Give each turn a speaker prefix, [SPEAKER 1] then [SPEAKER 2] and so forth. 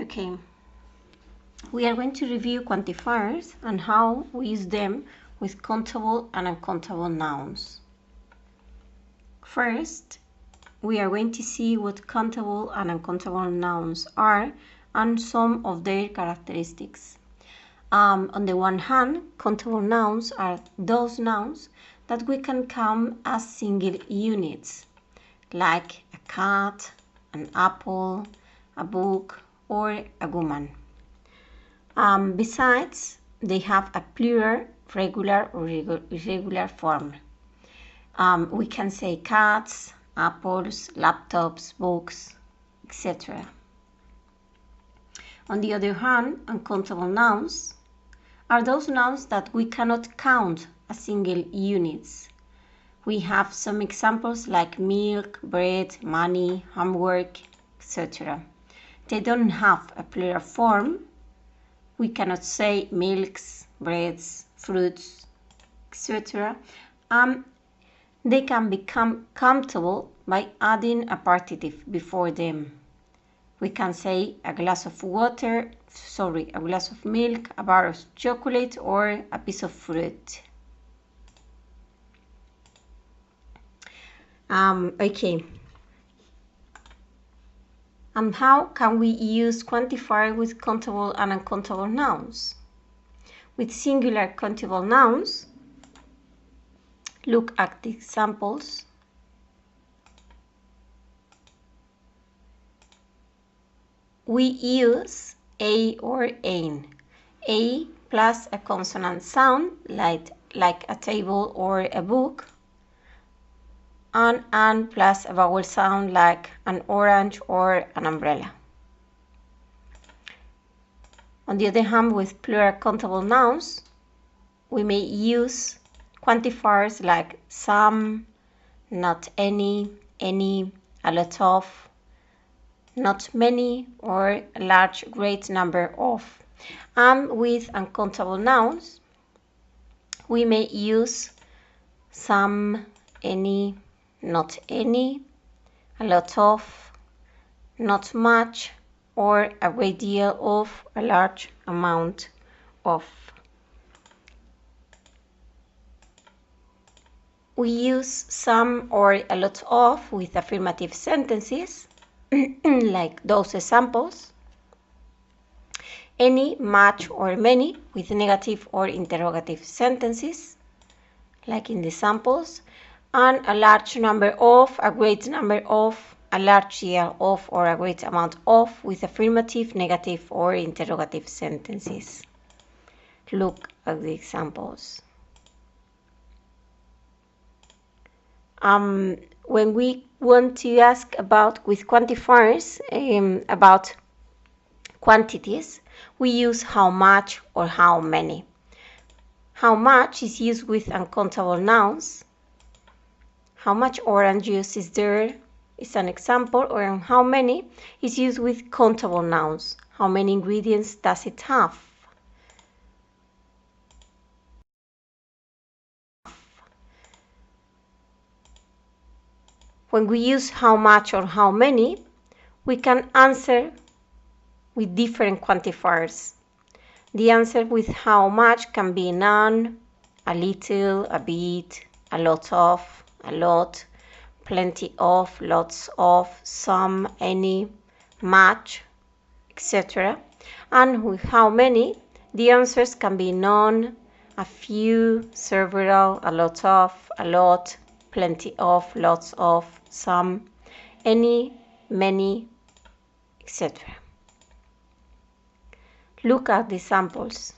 [SPEAKER 1] Okay, we are going to review quantifiers and how we use them with countable and uncountable nouns. First, we are going to see what countable and uncountable nouns are and some of their characteristics. On the one hand, countable nouns are those nouns that we can count as single units, like a cat, an apple, a book, or a woman. Besides, they have a plural, regular, or irregular form. We can say cats, apples, laptops, books, etc. On the other hand, uncountable nouns are those nouns that we cannot count as single units. We have some examples like milk, bread, money, homework, etc. They don't have a plural form. We cannot say milks, breads, fruits, etc. They can become countable by adding a partitive before them. We can say a glass of milk, a bar of chocolate, or a piece of fruit. Okay. How can we use quantifier with countable and uncountable nouns? With singular countable nouns, look at the examples. We use a or an. A plus a consonant sound like a table or a book, and an plus a vowel sound like an orange or an umbrella. On the other hand, with plural countable nouns, we may use quantifiers like some, not any, a lot of, not many, or a large, great number of. And with uncountable nouns, we may use some, any, not any, a lot of, not much, or a great deal of, a large amount of. We use some or a lot of with affirmative sentences, like those examples. Any, much, or many with negative or interrogative sentences, like in the samples. And a large number of, a great number of, a large deal of, or a great amount of with affirmative, negative, or interrogative sentences. Look at the examples. When we want to ask about, with quantifiers, about quantities, we use how much or how many. How much is used with uncountable nouns. How much orange juice is there is an example, or how many is used with countable nouns. How many ingredients does it have? When we use how much or how many, we can answer with different quantifiers. The answer with how much can be none, a little, a bit, a lot of, a lot, plenty of, lots of, some, any, much, etc. And with how many, the answers can be none, a few, several, a lot of, a lot, plenty of, lots of, some, any, many, etc. Look at the samples.